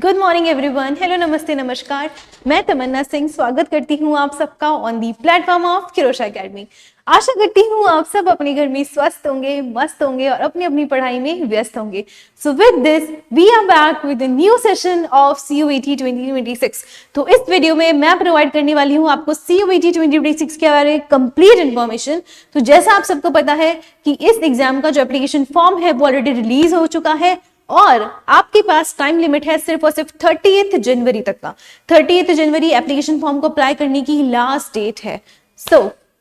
Good morning everyone, hello, नमस्ते, नमस्कार। मैं तमन्ना सिंह स्वागत करती हूँ आप सबका on the platform of Kirosha academy. आशा करती हूँ आप सब अपने घर में स्वस्थ होंगे, मस्त होंगे और अपनी अपनी पढ़ाई में व्यस्त होंगे। So with this we are back with a new session of CUET 2026। तो इस वीडियो में मैं प्रोवाइड करने वाली हूँ आपको CUET 2026 के बारे में कंप्लीट इन्फॉर्मेशन। तो जैसा आप सबको पता है कि इस एग्जाम का जो एप्लीकेशन फॉर्म है वो ऑलरेडी रिलीज हो चुका है और आपके पास टाइम लिमिट है सिर्फ और सिर्फ 30 जनवरी तक का। 30 जनवरी एप्लीकेशन फॉर्म को अप्लाई करने की लास्ट डेट है।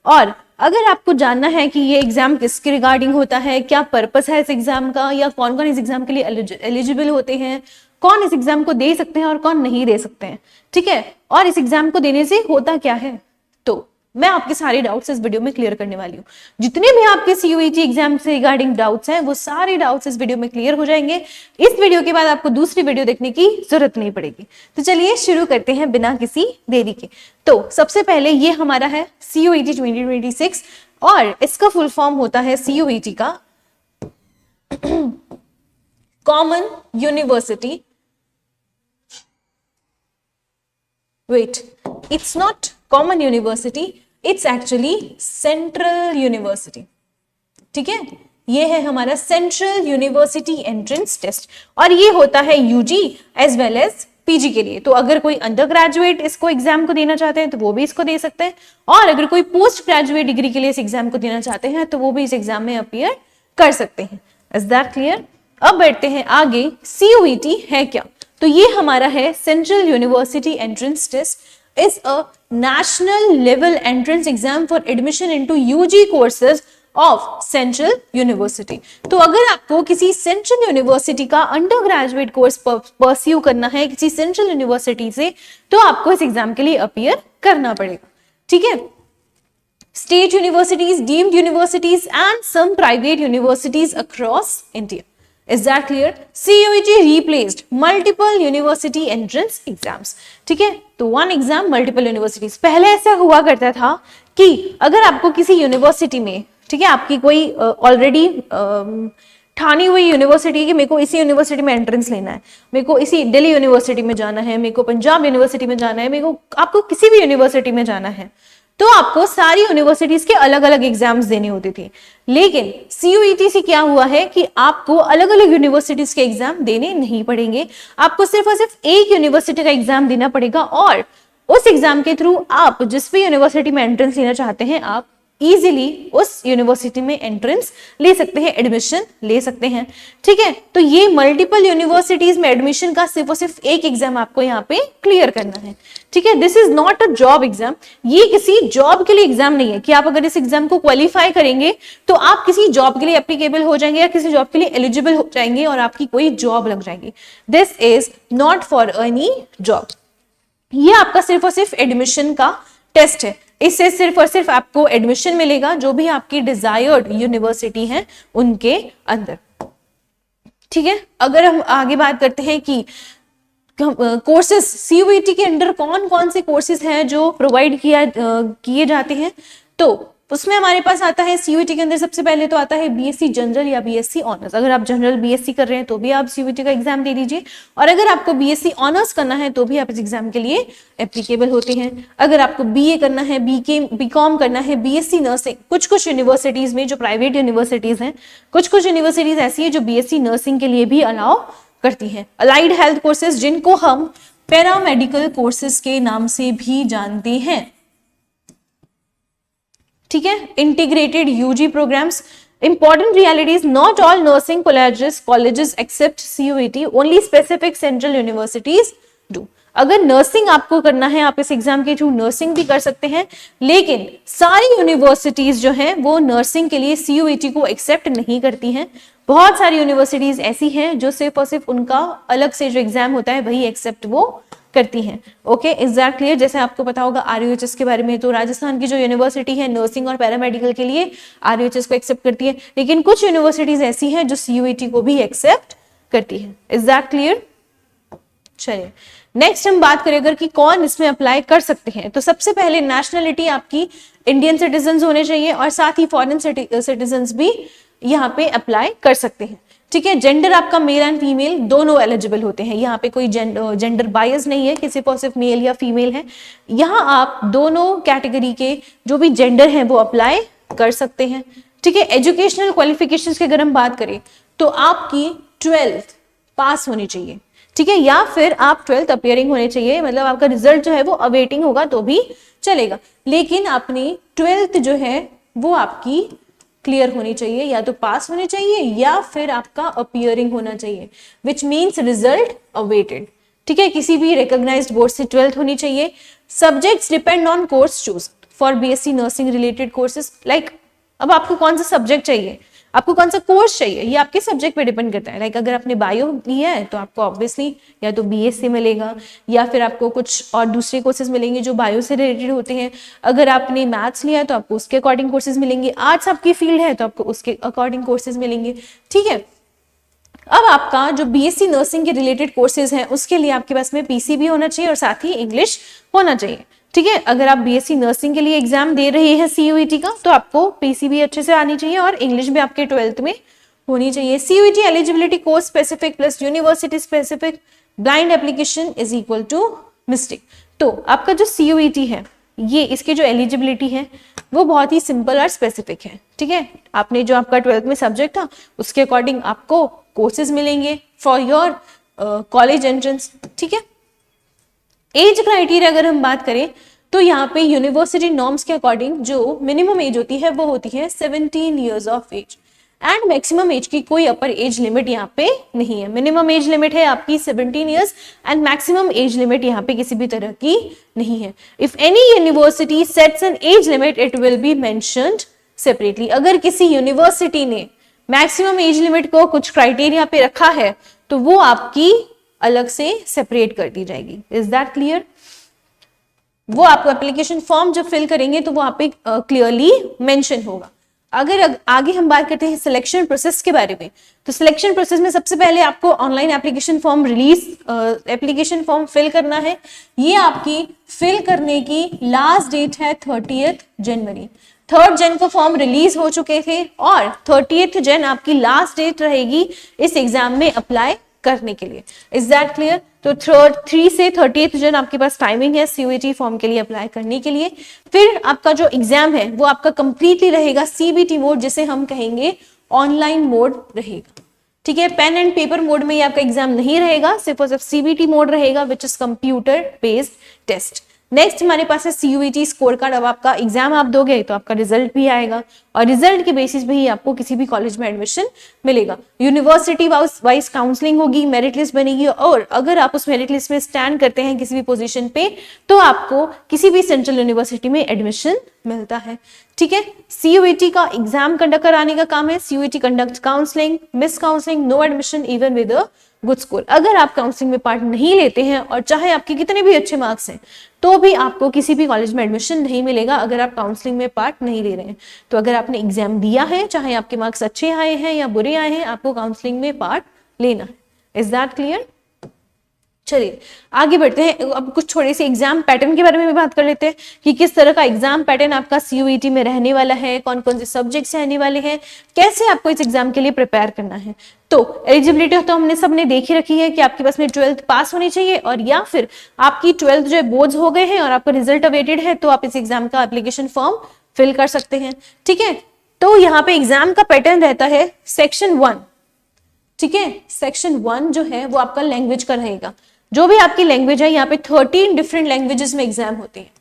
और अगर आपको जानना है कि ये एग्जाम किसके रिगार्डिंग होता है, क्या पर्पस है इस एग्जाम का, या कौन कौन इस एग्जाम के लिए एलिजिबल होते हैं, कौन इस एग्जाम को दे सकते हैं और कौन नहीं दे सकते हैं, ठीक है, और इस एग्जाम को देने से होता क्या है, तो मैं आपके सारे डाउट्स इस वीडियो में क्लियर करने वाली हूँ। जितने भी आपके CUET एग्जाम से रिगार्डिंग डाउट्स हैं वो सारे डाउट्स इस वीडियो में क्लियर हो जाएंगे। इस वीडियो के बाद आपको दूसरी वीडियो देखने की जरूरत नहीं पड़ेगी। तो चलिए शुरू करते हैं बिना किसी देरी के। तो सबसे पहले ये हमारा है CUET 2026 और इसका फुल फॉर्म होता है CUET का common university, wait, it's not common university, it's actually central university। ठीक है, ये है हमारा सेंट्रल यूनिवर्सिटी एंट्रेंस टेस्ट और ये होता है UG as well as PG के लिए। तो अगर कोई अंडर ग्रेजुएट इसको एग्जाम को देना चाहते हैं तो वो भी इसको दे सकते हैं, और अगर कोई पोस्ट ग्रेजुएट डिग्री के लिए इस एग्जाम को देना चाहते हैं तो वो भी इस एग्जाम में अपीयर कर सकते हैं। Is that clear? अब बढ़ते हैं आगे। CUET है क्या? तो ये हमारा है central university entrance test is a national level entrance exam for admission into UG courses of Central University। तो अगर आपको किसी सेंट्रल यूनिवर्सिटी का अंडर ग्रेजुएट कोर्स परस्यू करना है किसी सेंट्रल यूनिवर्सिटी से, तो आपको इस एग्जाम के लिए अपीयर करना पड़ेगा। ठीक है, state universities, deemed universities and some private universities across India. Is that clear? CUET replaced multiple university entrance exams। ठीक है, तो one exam multiple universities। पहले ऐसा हुआ करता था कि अगर आपको किसी यूनिवर्सिटी में, ठीक है, आपकी कोई ऑलरेडी ठानी हुई यूनिवर्सिटी कि मेरे को इसी यूनिवर्सिटी में एंट्रेंस लेना है, मेरे को इसी दिल्ली यूनिवर्सिटी में जाना है, मेरे को पंजाब यूनिवर्सिटी में जाना है, मेरे को आपको किसी भी यूनिवर्सिटी में जाना है, तो आपको सारी यूनिवर्सिटीज के अलग अलग एग्जाम्स देने होते थे। लेकिन CUET से क्या हुआ है कि आपको अलग अलग यूनिवर्सिटीज के एग्जाम देने नहीं पड़ेंगे, आपको सिर्फ और सिर्फ एक यूनिवर्सिटी का एग्जाम देना पड़ेगा और उस एग्जाम के थ्रू आप जिस भी यूनिवर्सिटी में एंट्रेंस लेना चाहते हैं आप इजीली उस यूनिवर्सिटी में एंट्रेंस ले सकते हैं, एडमिशन ले सकते हैं। ठीक है, तो ये मल्टीपल यूनिवर्सिटीज में एडमिशन का सिर्फ और सिर्फ एक एग्जाम आपको यहाँ पे क्लियर करना है। ठीक है, this is not a job exam. ये किसी जॉब के लिए एग्जाम नहीं है कि आप अगर इस एग्जाम को क्वालिफाई करेंगे तो आप किसी जॉब के लिए एप्लीकेबल हो जाएंगे या किसी जॉब के लिए एलिजिबल हो जाएंगे और आपकी कोई जॉब लग जाएगी। This is not for any job. ये आपका सिर्फ और सिर्फ एडमिशन का टेस्ट है। इससे सिर्फ और सिर्फ आपको एडमिशन मिलेगा जो भी आपकी डिजायर्ड यूनिवर्सिटी है उनके अंदर। ठीक है, अगर हम आगे बात करते हैं कि कोर्सेज CUET के अंदर कौन कौन से कोर्सेज हैं जो प्रोवाइड किए जाते हैं, तो उसमें हमारे पास आता है CUET के अंदर सबसे पहले तो आता है BSc जनरल या BSc ऑनर्स। अगर आप जनरल BSc कर रहे हैं तो भी आप CUET का एग्जाम दे दीजिए, और अगर आपको BSc ऑनर्स करना है तो भी आप इस एग्जाम के लिए एप्लीकेबल होते हैं। अगर आपको BA करना है, BCom करना है, BSc नर्सिंग, कुछ यूनिवर्सिटीज में जो प्राइवेट यूनिवर्सिटीज हैं, कुछ यूनिवर्सिटीज ऐसी है जो BSc नर्सिंग के लिए भी अलाउ करती हैं। अलाइड हेल्थ कोर्सेज जिनको हम पैरामेडिकल कोर्सेज के नाम से भी जानते हैं। ठीक है, integrated UG programs. Important realities, not all nursing colleges accept CUET, only specific central universities do. अगर नर्सिंग आपको करना है आप इस एग्जाम के थ्रू नर्सिंग भी कर सकते हैं, लेकिन सारी यूनिवर्सिटीज जो हैं वो नर्सिंग के लिए CUET को एक्सेप्ट नहीं करती हैं। बहुत सारी यूनिवर्सिटीज ऐसी हैं जो सिर्फ और सिर्फ उनका अलग से जो एग्जाम होता है वही एक्सेप्ट वो करती हैं। Okay, is that clear? जैसे आपको पता होगा RUHS के बारे में, तो राजस्थान की जो यूनिवर्सिटी है नर्सिंग और पैरामेडिकल के लिए RUHS को एक्सेप्ट करती है, लेकिन कुछ यूनिवर्सिटीज ऐसी हैं जो CUET को भी एक्सेप्ट करती है। Is that clear? चलिए नेक्स्ट हम बात करें अगर कि कौन इसमें अप्लाई कर सकते हैं, तो सबसे पहले नेशनलिटी आपकी इंडियन सिटीजन होने चाहिए और साथ ही फॉरेन सिटीजन भी यहाँ पे अप्लाई कर सकते हैं। ठीक है। जेंडर आपका मेल एंड फीमेल दोनों एलिजिबल होते हैं, यहाँ पे कोई जेंडर बायस नहीं है किसी पर सिर्फ मेल या फीमेल है, यहाँ आप दोनों कैटेगरी के जो भी जेंडर हैं वो अप्लाई कर सकते हैं। ठीक है। एजुकेशनल क्वालिफिकेशंस की अगर हम बात करें तो आपकी 12th पास होनी चाहिए, ठीक है, या फिर आप 12th अपियरिंग होने चाहिए, मतलब आपका रिजल्ट जो है वो अवेटिंग होगा तो भी चलेगा, लेकिन अपनी 12th जो है वो आपकी क्लियर होनी चाहिए, या तो पास होनी चाहिए या फिर आपका अपियरिंग होना चाहिए, विच मीन्स रिजल्ट अवेटेड। ठीक है। किसी भी रिकॉग्नाइज्ड बोर्ड से 12th होनी चाहिए। Subjects depend on course choose for BSc nursing related courses, like अब आपको कौन सा सब्जेक्ट चाहिए, आपको कौन सा कोर्स चाहिए, ये आपके सब्जेक्ट पे डिपेंड करता है। लाइक अगर आपने बायो लिया है तो आपको ऑब्वियसली या तो बीएससी मिलेगा या फिर आपको कुछ और दूसरे कोर्सेज मिलेंगे जो बायो से रिलेटेड होते हैं। अगर आपने मैथ्स लिया है तो आपको उसके अकॉर्डिंग कोर्सेज मिलेंगे। आर्ट्स आपकी फील्ड है तो आपको उसके अकॉर्डिंग कोर्सेज मिलेंगे। ठीक है। अब आपका जो बीएससी नर्सिंग के रिलेटेड कोर्सेज हैं उसके लिए आपके पास में पीसीबी होना चाहिए और साथ ही इंग्लिश होना चाहिए। ठीक है। अगर आप बीएससी नर्सिंग के लिए एग्जाम दे रहे हैं सीयूईटी का तो आपको पीसीबी अच्छे से आनी चाहिए और इंग्लिश भी आपके 12th में होनी चाहिए। CUET eligibility course specific plus university specific blind application is equal to mistake. तो आपका जो सीयूईटी है ये इसके जो एलिजिबिलिटी है वो बहुत ही सिंपल और स्पेसिफिक है। ठीक है। आपने जो आपका 12th में सब्जेक्ट था उसके अकॉर्डिंग आपको कोर्सेज मिलेंगे फॉर योर कॉलेज एंट्रेंस। ठीक है। एज क्राइटेरिया अगर हम बात करें तो यहाँ पे यूनिवर्सिटी नॉर्म्स के अकॉर्डिंग जो मिनिमम एज होती है वो होती है 17 years of age and maximum age की कोई अपर एज लिमिट यहाँ पे नहीं है। मिनिमम एज लिमिट है आपकी 17 years and maximum age limit यहाँ पे किसी भी तरह की नहीं है। If any university sets an age limit it will be mentioned separately. अगर किसी यूनिवर्सिटी ने मैक्सिमम एज लिमिट को कुछ क्राइटेरिया पे रखा है तो वो आपकी अलग से सेपरेट कर दी जाएगी। Is that clear? वो आपको एप्लीकेशन फॉर्म जब फिल करेंगे तो वो आप पे क्लियरली मेंशन होगा। अगर आगे हम बात करते हैं सिलेक्शन प्रोसेस के बारे में तो सिलेक्शन प्रोसेस में सबसे पहले आपको online application form application form fill करना है। ये आपकी फिल करने की लास्ट डेट है 30 जनवरी। 3 जन को फॉर्म रिलीज हो चुके थे और 30 जन आपकी लास्ट डेट रहेगी इस एग्जाम में अप्लाई करने के लिए। Is that clear? तो 3 से 30 जन आपके पास टाइमिंग है सीयूईटी फॉर्म के लिए अप्लाई करने के लिए। फिर आपका जो एग्जाम है वो आपका कंप्लीटली रहेगा सीबीटी मोड, जिसे हम कहेंगे ऑनलाइन मोड रहेगा। ठीक है। पेन एंड पेपर मोड में ये आपका एग्जाम नहीं रहेगा, सिर्फ और सिर्फ सीबीटी मोड रहेगा which is computer based test. Next हमारे पास है सीयूईटी स्कोर कार्ड। अब आपका एग्जाम आप दोगे तो आपका रिजल्ट भी आएगा और रिजल्ट के बेसिस पे ही आपको किसी भी कॉलेज में एडमिशन मिलेगा। यूनिवर्सिटी वाइज काउंसलिंग होगी, मेरिट लिस्ट बनेगी और अगर आप उस मेरिट लिस्ट में स्टैंड करते हैं किसी भी पोजीशन पे तो आपको किसी भी सेंट्रल यूनिवर्सिटी में एडमिशन मिलता है। ठीक है। सीयूईटी का एग्जाम कंडक्ट कराने का काम है। CUET conduct counselling, miss counselling, no admission even with a good score. अगर आप काउंसलिंग में पार्ट नहीं लेते हैं और चाहे आपके कितने भी अच्छे मार्क्स हैं तो भी आपको किसी भी कॉलेज में एडमिशन नहीं मिलेगा अगर आप काउंसलिंग में पार्ट नहीं ले रहे हैं। तो अगर आपने एग्जाम दिया है, चाहे आपके मार्क्स अच्छे आए हैं या बुरे आए हैं, आपको काउंसलिंग में पार्ट लेना है। Is that clear? चलिए आगे बढ़ते हैं। अब कुछ थोड़े से एग्जाम पैटर्न के बारे में भी बात कर लेते हैं कि किस तरह का एग्जाम पैटर्न आपका सीयूईटी में रहने वाला है, कौन कौन से सब्जेक्ट्स रहने वाले हैं, कैसे आपको इस एग्जाम के लिए प्रिपेयर करना है। तो एलिजिबिलिटी तो हमने सबने देख ही रखी है कि आपके पास में 12th पास होनी चाहिए और या फिर आपकी 12th जो है बोर्ड्स हो गए हैं और आपका रिजल्ट अवेटेड है तो आप इस एग्जाम का एप्लीकेशन फॉर्म फिल कर सकते हैं। ठीक है। तो यहाँ पे एग्जाम का पैटर्न रहता है सेक्शन 1। ठीक है। सेक्शन 1 जो है वो आपका लैंग्वेज का रहेगा। जो भी आपकी लैंग्वेज है, यहाँ पे 13 डिफरेंट लैंग्वेजेस में एग्जाम होते हैं।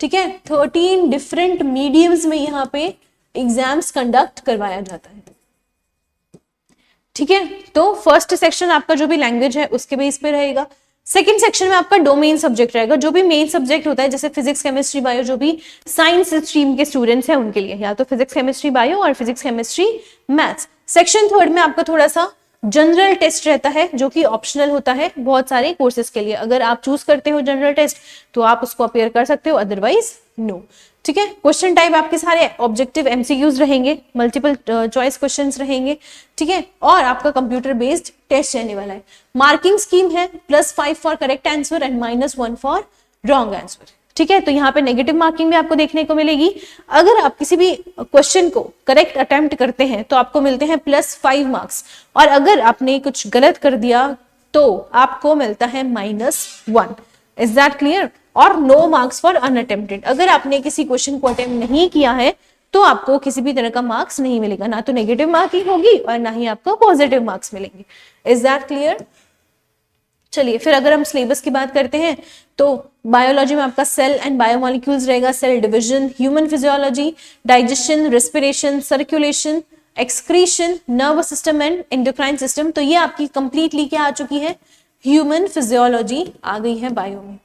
ठीक है। 13 डिफरेंट मीडियम्स में यहाँ पे एग्जाम्स कंडक्ट करवाया जाता है। ठीक है। तो फर्स्ट सेक्शन आपका जो भी लैंग्वेज है उसके बेस पे रहेगा। सेकंड सेक्शन में आपका डोमेन सब्जेक्ट रहेगा। जो भी मेन सब्जेक्ट होता है जैसे फिजिक्स केमिस्ट्री बायो, जो भी साइंस स्ट्रीम के स्टूडेंट्स हैं उनके लिए या तो फिजिक्स केमिस्ट्री बायो और फिजिक्स केमिस्ट्री मैथ्स। सेक्शन 3 में आपका थोड़ा सा जनरल टेस्ट रहता है जो कि ऑप्शनल होता है बहुत सारे कोर्सेज के लिए। अगर आप चूज करते हो जनरल टेस्ट तो आप उसको अपेयर कर सकते हो, अदरवाइज नो। ठीक है। क्वेश्चन टाइप आपके सारे ऑब्जेक्टिव एमसीक्यूज रहेंगे, मल्टीपल चॉइस क्वेश्चंस रहेंगे। ठीक है। और आपका कंप्यूटर बेस्ड टेस्ट रहने वाला है। मार्किंग स्कीम है +5 for correct answer and -1 for wrong answer. ठीक है, तो यहाँ पे नेगेटिव मार्किंग भी आपको देखने को मिलेगी। अगर आप किसी भी क्वेश्चन को करेक्ट अटेम्प्ट करते हैं तो आपको मिलते हैं +5 मार्क्स, और अगर आपने कुछ गलत कर दिया तो आपको मिलता है -1। Is that clear? और नो मार्क्स फॉर अनअटेम्प्टेड। अगर आपने किसी क्वेश्चन को अटेम्प्ट नहीं किया है तो आपको किसी भी तरह का मार्क्स नहीं मिलेगा, ना तो नेगेटिव मार्किंग होगी और ना ही आपको पॉजिटिव मार्क्स मिलेंगे। Is that clear? चलिए फिर अगर हम सिलेबस की बात करते हैं तो बायोलॉजी में आपका सेल एंड बायोमोलिक्यूल्स रहेगा, cell division, human physiology, digestion, respiration, circulation, excretion, nervous system and endocrine system. तो ये आपकी कंप्लीटली क्या आ चुकी है, ह्यूमन फिजियोलॉजी आ गई है बायो में।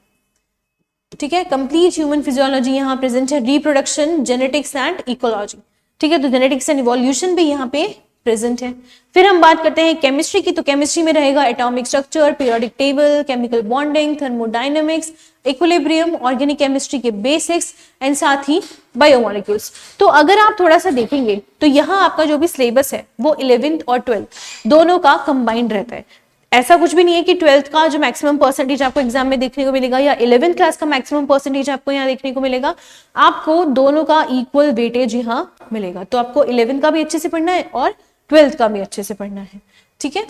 ठीक है, कंप्लीट ह्यूमन फिजियोलॉजी यहाँ प्रेजेंट है। Reproduction, genetics and ecology. ठीक है, तो जेनेटिक्स एंड इवोल्यूशन भी यहाँ पे प्रेजेंट है। फिर हम बात करते हैं केमिस्ट्री की, तो केमिस्ट्री में रहेगा atomic structure, periodic table, chemical bonding, thermodynamics, equilibrium, organic chemistry के बेसिक्स एंड साथ ही बायोमोलिक्यूल्स। तो अगर आप थोड़ा सा देखेंगे तो यहाँ आपका जो भी सिलेबस है वो 11th और 12th दोनों का कंबाइंड रहता है। ऐसा कुछ भी नहीं है कि 12th का जो मैक्सिमम परसेंटेज आपको एग्जाम में देखने को मिलेगा या 11th क्लास का मैक्सिमम परसेंटेज आपको यहाँ देखने को मिलेगा। आपको दोनों का इक्वल वेटेज यहाँ मिलेगा। तो आपको 11th का भी अच्छे से पढ़ना है और 12th का भी अच्छे से पढ़ना है। ठीक है,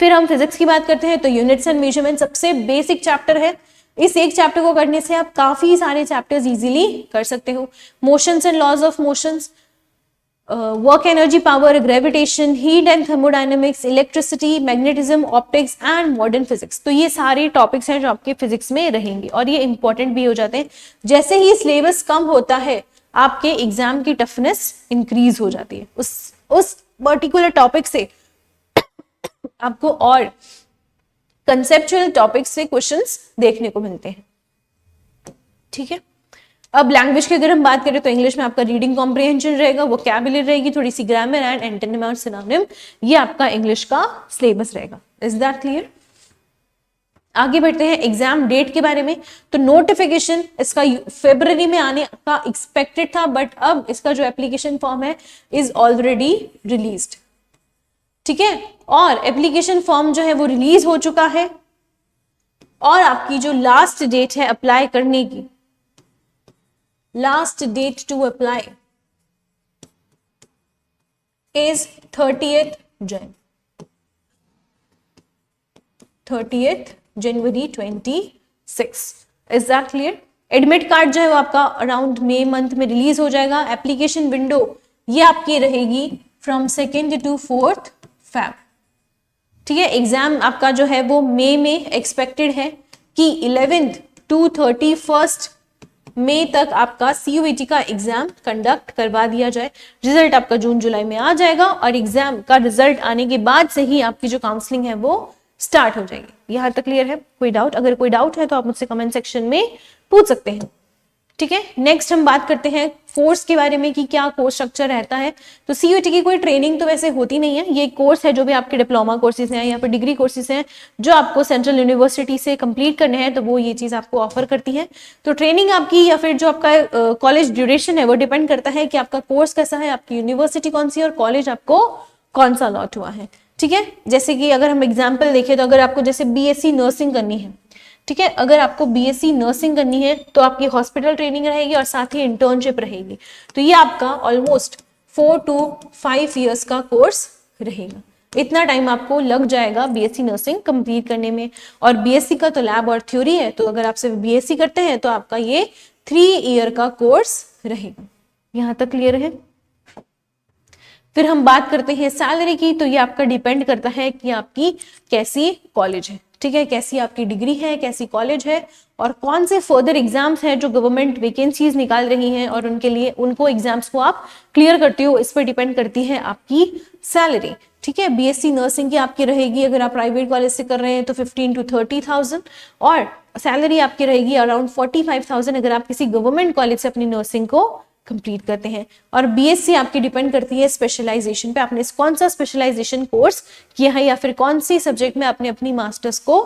फिर हम फिजिक्स की बात करते हैं तो यूनिट्स एंड मेजरमेंट सबसे बेसिक चैप्टर है। इस एक चैप्टर को करने से आप काफी सारे चैप्टर्स इजीली कर सकते हो। Motions and laws of motions, work energy, power, gravitation, heat and thermodynamics, electricity, magnetism, optics and modern physics. तो ये सारे टॉपिक्स हैं जो आपके फिजिक्स में रहेंगे और ये इंपॉर्टेंट भी हो जाते हैं। जैसे ही सिलेबस कम होता है आपके एग्जाम की टफनेस इंक्रीज हो जाती है, उस पर्टिकुलर टॉपिक से आपको और कंसेप्चुअल टॉपिक से क्वेश्चंस देखने को मिलते हैं। ठीक है, अब लैंग्वेज की अगर हम बात करें तो इंग्लिश में आपका रीडिंग कॉम्प्रिहेंशन रहेगा, वोकैबुलरी रहेगी, थोड़ी सी ग्रामर एंड एंटोनिम और सिनोनिम, ये आपका इंग्लिश का सिलेबस रहेगा। Is that clear? आगे बढ़ते हैं एग्जाम डेट के बारे में। तो नोटिफिकेशन इसका फरवरी में आने का एक्सपेक्टेड था, बट अब इसका जो एप्लीकेशन फॉर्म है इज ऑलरेडी रिलीज्ड। ठीक है, और एप्लीकेशन फॉर्म जो है वो रिलीज हो चुका है और आपकी जो लास्ट डेट है अप्लाई करने की, last date to apply is 30th January 26। Is that clear? Admit card जो है वो आपका अराउंड मई मंथ में रिलीज हो जाएगा। एप्लीकेशन विंडो ये आपकी रहेगी from 2nd to 4th Feb। ठीक है, एग्जाम आपका जो है वो मई में एक्सपेक्टेड है कि 11th to 31st मई तक आपका CUET का एग्जाम कंडक्ट करवा दिया जाए। रिजल्ट आपका जून जुलाई में आ जाएगा और एग्जाम का रिजल्ट आने के बाद से ही आपकी जो काउंसलिंग है वो स्टार्ट हो जाएगी। यहां तक क्लियर है? कोई डाउट? अगर कोई डाउट है तो आप मुझसे कमेंट सेक्शन में पूछ सकते हैं। ठीक है, नेक्स्ट हम बात करते हैं कोर्स के बारे में कि क्या कोर्स स्ट्रक्चर रहता है। तो CUET की कोई ट्रेनिंग तो वैसे होती नहीं है, ये कोर्स है जो भी आपके डिप्लोमा कोर्सेज हैं या फिर डिग्री कोर्सेज हैं जो आपको सेंट्रल यूनिवर्सिटी से कंप्लीट करने हैं, तो वो ये चीज आपको ऑफर करती है। तो ट्रेनिंग आपकी या फिर जो आपका कॉलेज ड्यूरेशन है वो डिपेंड करता है कि आपका कोर्स कैसा है, आपकी यूनिवर्सिटी कौन सी है और कॉलेज आपको कौन सा अलॉट हुआ है। ठीक है, जैसे कि अगर हम एग्जाम्पल देखें तो अगर आपको जैसे BSc नर्सिंग करनी है, ठीक है, अगर आपको BSc नर्सिंग करनी है तो आपकी हॉस्पिटल ट्रेनिंग रहेगी और साथ ही इंटर्नशिप रहेगी। तो ये आपका ऑलमोस्ट 4 to 5 years का कोर्स रहेगा। इतना टाइम आपको लग जाएगा BSc नर्सिंग कंप्लीट करने में। और BSc का तो लैब और थ्योरी है, तो अगर आप सिर्फ BSc करते हैं तो आपका ये 3 year का कोर्स रहेगा। यहां तक क्लियर है? फिर हम बात करते हैं सैलरी की। तो ये आपका डिपेंड करता है कि आपकी कैसी कॉलेज है। ठीक है, कैसी आपकी डिग्री है, कैसी कॉलेज है और कौन से फर्दर एग्जाम्स हैं जो गवर्नमेंट वैकेंसीज निकाल रही हैं और उनके लिए उनको एग्जाम्स को आप क्लियर करते हो, इस पर डिपेंड करती है आपकी सैलरी। ठीक है, BSc नर्सिंग की आपकी रहेगी अगर आप प्राइवेट कॉलेज से कर रहे हैं तो 15 to 30,000 और सैलरी आपकी रहेगी अराउंड 45,000 अगर आप किसी गवर्नमेंट कॉलेज से अपनी नर्सिंग को कंप्लीट करते हैं। और BSc आपकी डिपेंड करती है स्पेशलाइजेशन पे, आपने कौन सा स्पेशलाइजेशन कोर्स किया है या फिर कौन सी सब्जेक्ट में आपने अपनी मास्टर्स को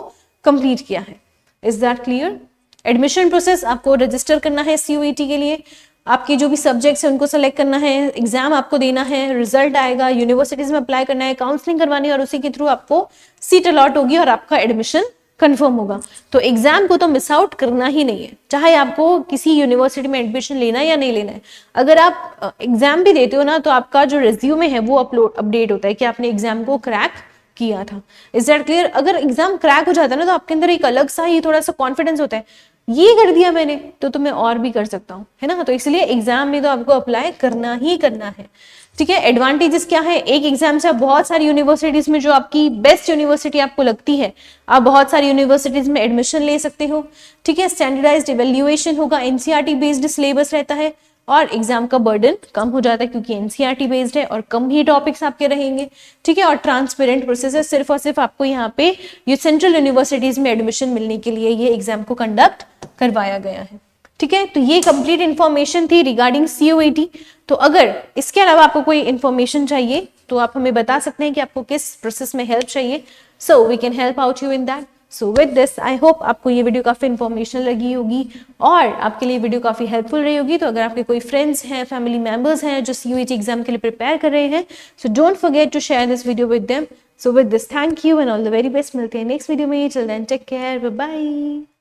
कंप्लीट किया है। Is that clear? Admission process आपको रजिस्टर करना है CUET के लिए, आपके जो भी सब्जेक्ट्स हैं उनको सेलेक्ट करना है, एग्जाम आपको देना है, रिजल्ट आएगा, यूनिवर्सिटीज में अप्लाई करना है, काउंसलिंग करवानी है और उसी के थ्रू आपको सीट अलॉट होगी और आपका एडमिशन कंफर्म होगा। तो एग्जाम को तो मिस आउट करना ही नहीं है, चाहे आपको किसी यूनिवर्सिटी में एडमिशन लेना है या नहीं लेना है। अगर आप एग्जाम भी देते हो ना, तो आपका जो रिज्यूमे है वो अपडेट होता है कि आपने एग्जाम को क्रैक किया था। Is that clear? अगर एग्जाम क्रैक हो जाता है ना, तो आपके अंदर एक अलग सा ही थोड़ा सा कॉन्फिडेंस होता है, ये कर दिया मैंने तो मैं और भी कर सकता हूँ, है ना। तो इसलिए एग्जाम में तो आपको अप्लाई करना ही करना है, ठीक है। एडवांटेजेस क्या है, एक एग्जाम से आप बहुत सारी यूनिवर्सिटीज में, जो आपकी बेस्ट यूनिवर्सिटी आपको लगती है, आप बहुत सारी यूनिवर्सिटीज में एडमिशन ले सकते हो, ठीक है। स्टैंडर्डाइज्ड इवैल्यूएशन होगा, एनसीईआरटी बेस्ड सिलेबस रहता है, और एग्जाम का बर्डन कम हो जाता है क्योंकि एनसीईआरटी बेस्ड है और कम ही टॉपिक्स आपके रहेंगे, ठीक है। और ट्रांसपेरेंट प्रोसेस है, सिर्फ और सिर्फ आपको यहाँ पे ये सेंट्रल यूनिवर्सिटीज में एडमिशन मिलने के लिए ये एग्जाम को कंडक्ट करवाया गया है, ठीक है। तो ये कंप्लीट इंफॉर्मेशन थी रिगार्डिंग COET। तो अगर इसके अलावा आपको कोई इंफॉर्मेशन चाहिए तो आप हमें बता सकते हैं कि आपको किस प्रोसेस में हेल्प चाहिए, so we can help out you in that. So with this I hope आपको ये वीडियो काफी इंफॉर्मेशनल लगी होगी और आपके लिए वीडियो काफी हेल्पफुल रही होगी। तो अगर आपके कोई फ्रेंड्स हैं, फैमिली मेंबर्स हैं जो COET एग्जाम के लिए प्रिपेयर कर रहे हैं, so don't forget to share this video with them. So with this thank you and all the very best. मिलते हैं नेक्स्ट वीडियो में, till then take care, bye bye.